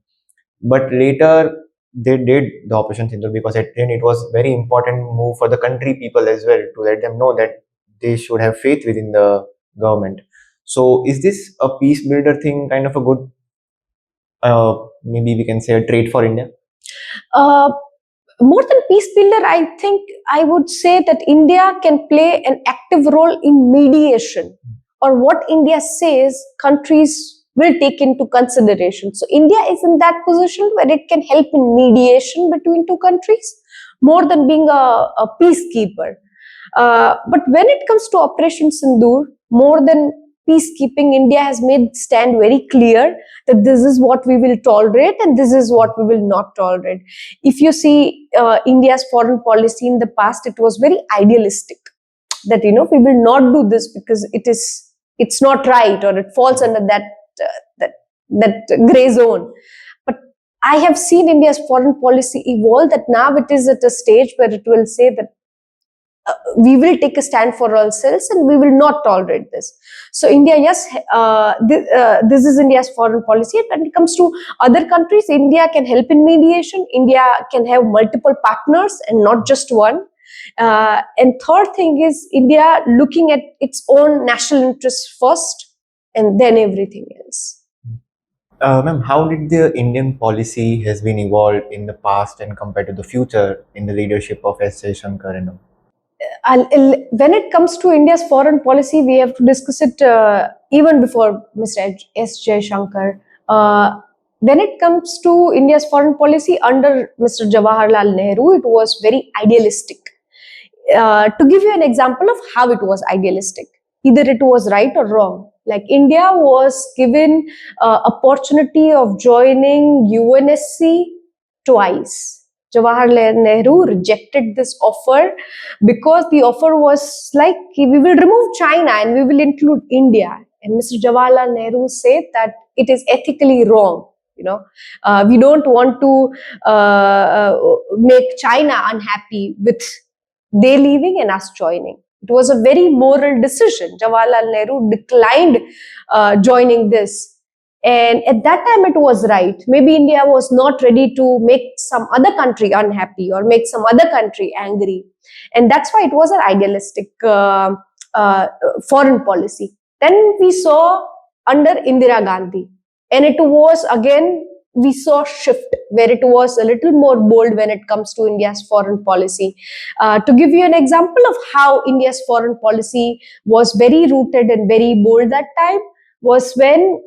But later they did the Operation Sindoor because at the end it was very important move for the country people as well, to let them know that they should have faith within the government. So is this a peace builder thing, kind of a good, maybe we can say a trait for India? More than peace builder, I think I would say that India can play an active role in mediation, or what India says, countries will take into consideration. So India is in that position where it can help in mediation between two countries, more than being a peacekeeper. But when it comes to Operation Sindoor, more than peacekeeping, India has made stand very clear that this is what we will tolerate and this is what we will not tolerate. If you see India's foreign policy in the past, it was very idealistic, that we will not do this because it's not right, or it falls under that gray zone. But I have seen India's foreign policy evolve, that now it is at a stage where it will say that we will take a stand for ourselves and we will not tolerate this. So India, yes, this is India's foreign policy. And when it comes to other countries, India can help in mediation. India can have multiple partners and not just one. And third thing is India looking at its own national interests first and then everything else. Ma'am, how did the Indian policy has been evolved in the past and compared to the future in the leadership of S. Jaishankar and all? When it comes to India's foreign policy, we have to discuss it even before Mr. S. Jaishankar. When it comes to India's foreign policy under Mr. Jawaharlal Nehru, it was very idealistic. To give you an example of how it was idealistic, either it was right or wrong. Like India was given opportunity of joining UNSC twice. Jawaharlal Nehru rejected this offer because the offer was like, we will remove China and we will include India. And Mr. Jawaharlal Nehru said that it is ethically wrong. We don't want to make China unhappy with they leaving and us joining. It was a very moral decision. Jawaharlal Nehru declined joining this. And at that time, it was right. Maybe India was not ready to make some other country unhappy or make some other country angry. And that's why it was an idealistic uh, foreign policy. Then we saw under Indira Gandhi. And it was again, we saw shift where it was a little more bold when it comes to India's foreign policy. To give you an example of how India's foreign policy was very rooted and very bold that time was when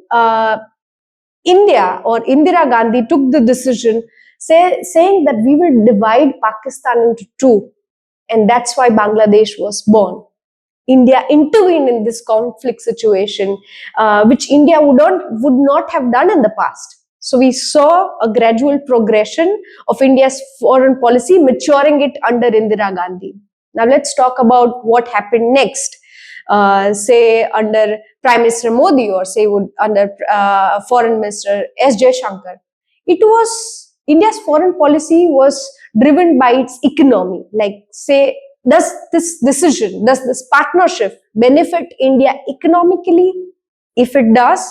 India or Indira Gandhi took the decision saying that we will divide Pakistan into two, and that's why Bangladesh was born. India intervened in this conflict situation, which India would not have done in the past. So we saw a gradual progression of India's foreign policy, maturing it under Indira Gandhi. Now let's talk about what happened next. Say under Prime Minister Modi or say under Foreign Minister S. Jaishankar. It was India's foreign policy was driven by its economy. Like say, does this partnership benefit India economically? If it does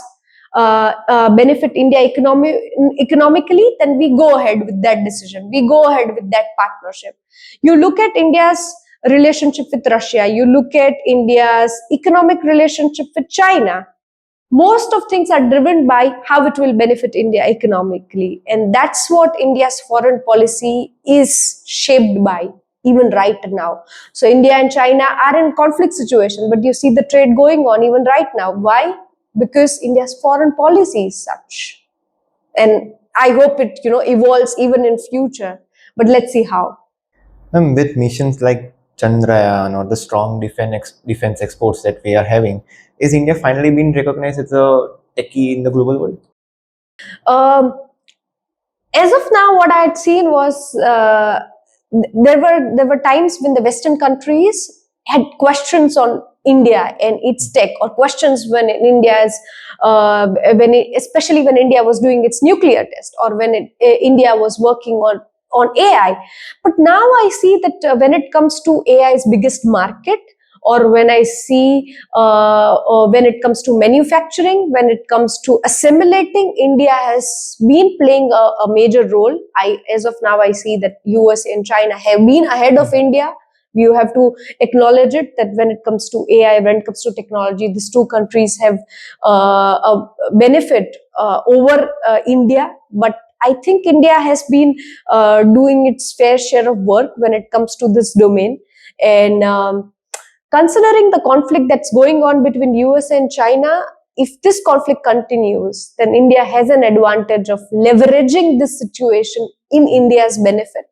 benefit India economically, then we go ahead with that decision. We go ahead with that partnership. You look at India's relationship with Russia, you look at India's economic relationship with China, most of things are driven by how it will benefit India economically. And that's what India's foreign policy is shaped by even right now. So India and China are in conflict situation, but you see the trade going on even right now. Why? Because India's foreign policy is such. And I hope it evolves even in future. But let's see how. With missions like Chandrayaan or the strong defense exports that we are having, is India finally being recognized as a techie in the global world? Um, as of now, what I had seen was there were times when the Western countries had questions on India and its tech, or questions when India's especially when India was doing its nuclear test, or when India was working on AI. But now I see that when it comes to AI's biggest market, or when I see when it comes to manufacturing, when it comes to assimilating, India has been playing a major role. As of now, I see that US and China have been ahead of India. You have to acknowledge it, that when it comes to AI, when it comes to technology, these two countries have a benefit over India. But I think India has been doing its fair share of work when it comes to this domain. And considering the conflict that's going on between US and China, if this conflict continues, then India has an advantage of leveraging this situation in India's benefit.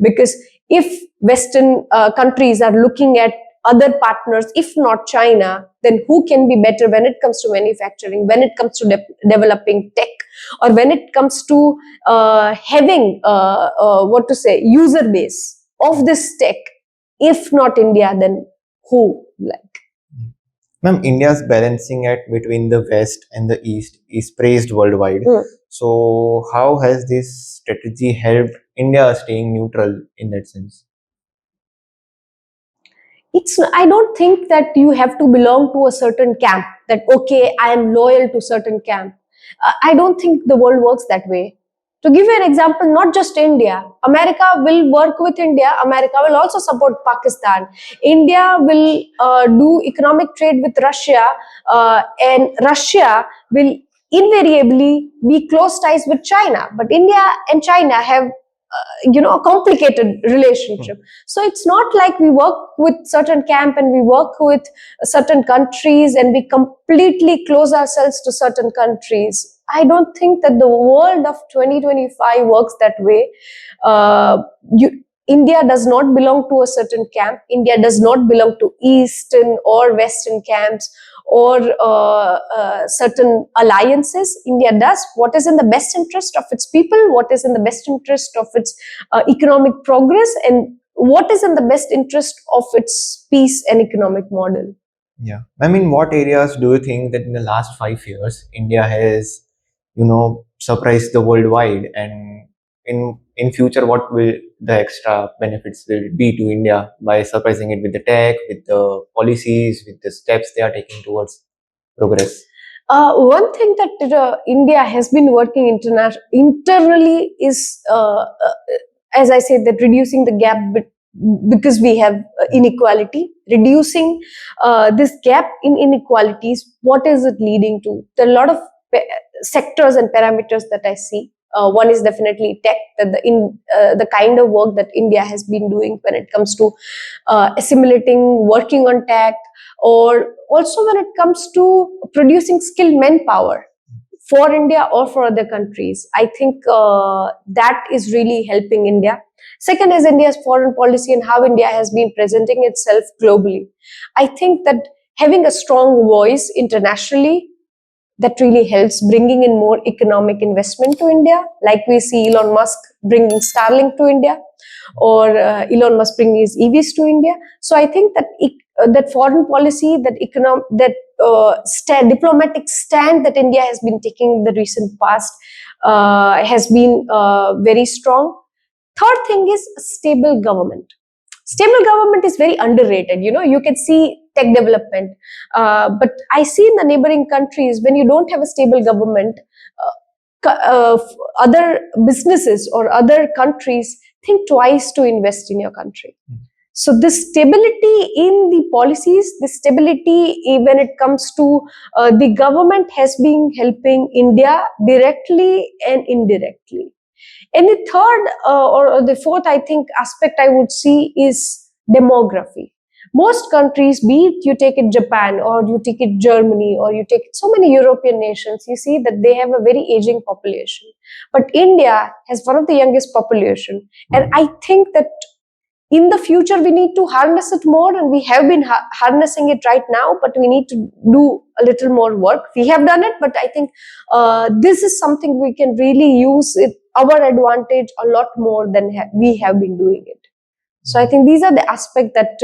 Because if Western countries are looking at other partners, if not China, then who can be better when it comes to manufacturing, when it comes to developing tech, or when it comes to having user base of this tech? If not India, then who? Ma'am, India's balancing act between the West and the East is praised worldwide. So, how has this strategy helped India staying neutral in that sense? I don't think that you have to belong to a certain camp, that okay, I am loyal to certain camp. I don't think the world works that way. To give you an example, not just India, America will work with India. America will also support Pakistan. India will do economic trade with Russia, and Russia will invariably be close ties with China. But India and China have a complicated relationship. So it's not like we work with certain camp and we work with certain countries and we completely close ourselves to certain countries. I don't think that the world of 2025 works that way. India does not belong to a certain camp. India does not belong to Eastern or Western camps or certain alliances. India does what is in the best interest of its people, what is in the best interest of its economic progress, and what is in the best interest of its peace and economic model. Yeah. I mean, what areas do you think that in the last 5 years India has, surprised the worldwide, and in future, what will the extra benefits will be to India by surprising it with the tech, with the policies, with the steps they are taking towards progress? One thing that India has been working internally is, as I said, that reducing the gap because we have inequality. Reducing this gap in inequalities, what is it leading to? There are a lot of sectors and parameters that I see. One is definitely tech, that the kind of work that India has been doing when it comes to assimilating, working on tech, or also when it comes to producing skilled manpower for India or for other countries. I think that is really helping India. Second is India's foreign policy and how India has been presenting itself globally. I think that having a strong voice internationally, that really helps bringing in more economic investment to India, like we see Elon Musk bringing Starlink to India, or Elon Musk bringing his EVs to India. So I think that that foreign policy, diplomatic stand that India has been taking in the recent past has been very strong. Third thing is stable government. Stable government is very underrated. You can see tech development, but I see in the neighboring countries, when you don't have a stable government, other businesses or other countries think twice to invest in your country. So this stability in the policies, this stability when it comes to the government has been helping India directly and indirectly. And the third or the fourth, I think, aspect I would see is demography. Most countries, be it you take it Japan or you take it Germany or you take it so many European nations, you see that they have a very aging population. But India has one of the youngest population. And I think that in the future, we need to harness it more, and we have been harnessing it right now, but we need to do a little more work. We have done it, but I think this is something we can really use it our advantage a lot more than we have been doing it. So I think these are the aspects that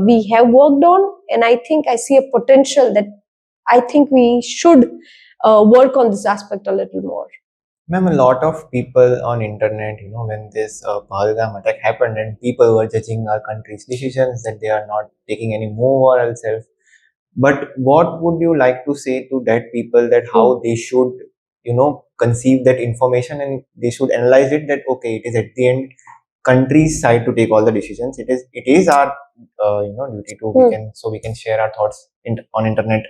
we have worked on, and I think I see a potential that I think we should work on this aspect a little more. Ma'am, a lot of people on internet, when this Pahalgam attack happened, and people were judging our country's decisions that they are not taking any move or else. But what would you like to say to that people, that how they should, conceive that information, and they should analyze it, that okay, it is at the end country's side to take all the decisions. It is our duty to we can share our thoughts on internet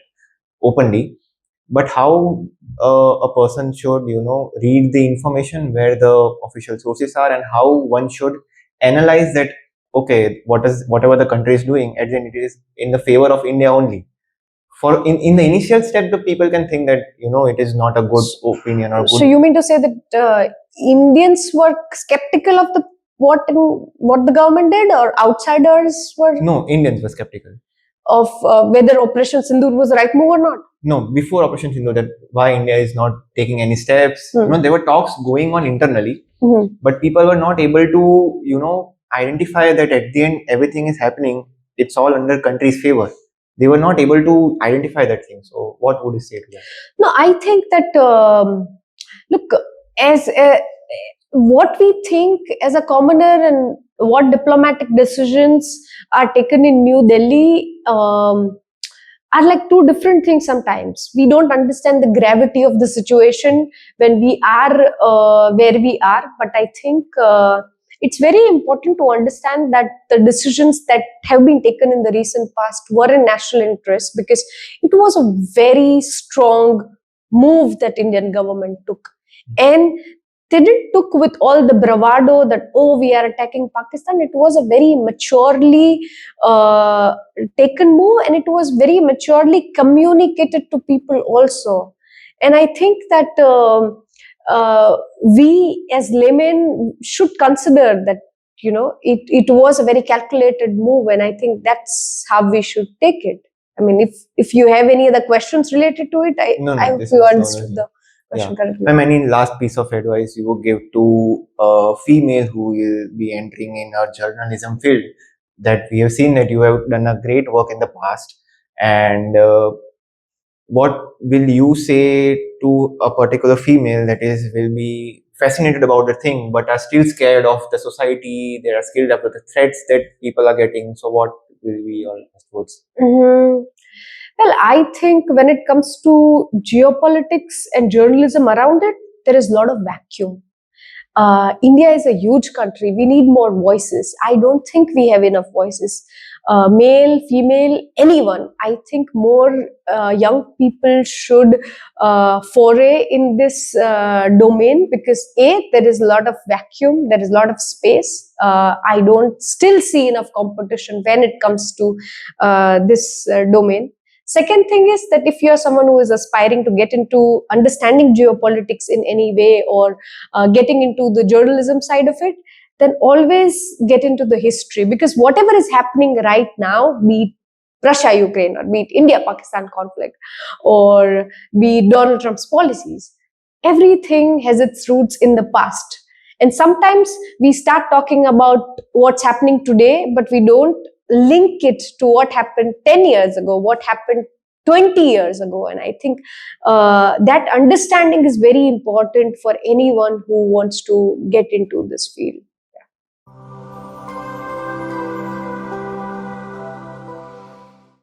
openly. But how a person should read the information, where the official sources are, and how one should analyze that, okay, whatever the country is doing, at the end it is in the favor of India only. For in the initial step, the people can think that it is not a good opinion or good. So you mean to say that Indians were skeptical of what the government did, or outsiders were? No, Indians were skeptical Of whether Operation Sindoor was the right move or not? No, before Operation Sindoor, that why India is not taking any steps. There were talks going on internally, but people were not able to identify that at the end everything is happening. It's all under country's favor. They were not able to identify that thing. So, what would you say to that? No, I think that look, as what we think as a commoner and what diplomatic decisions are taken in New Delhi are like two different things sometimes. We don't understand the gravity of the situation when we are where we are, but I think it's very important to understand that the decisions that have been taken in the recent past were in national interest, because it was a very strong move that Indian government took. And they didn't took with all the bravado that, oh, we are attacking Pakistan. It was a very maturely taken move, and it was very maturely communicated to people also. And I think that we as laymen should consider that it was a very calculated move, and I think that's how we should take it. I mean, if you have any other questions related to it, No, I no, hope this you is understood only. the question Yeah. correctly. Ma'am, any last piece of advice you would give to a female who will be entering in our journalism field? That we have seen that you have done a great work in the past, and what will you say to a particular female that is will be fascinated about the thing but are still scared of the society? They are scared of the threats that people are getting. So, what will be your last words? Mhm. Well, I think when it comes to geopolitics and journalism around it, there is a lot of vacuum. India is a huge country. We need more voices. I don't think we have enough voices. Male, female, anyone. I think more young people should foray in this domain, because there is a lot of vacuum, there is a lot of space. I don't still see enough competition when it comes to this domain. Second thing is that if you're someone who is aspiring to get into understanding geopolitics in any way, or getting into the journalism side of it, then always get into the history, because whatever is happening right now, be it Russia, Ukraine, or be it India, Pakistan conflict, or be it Donald Trump's policies, everything has its roots in the past. And sometimes we start talking about what's happening today, but we don't link it to what happened 10 years ago, what happened 20 years ago. And I think that understanding is very important for anyone who wants to get into this field.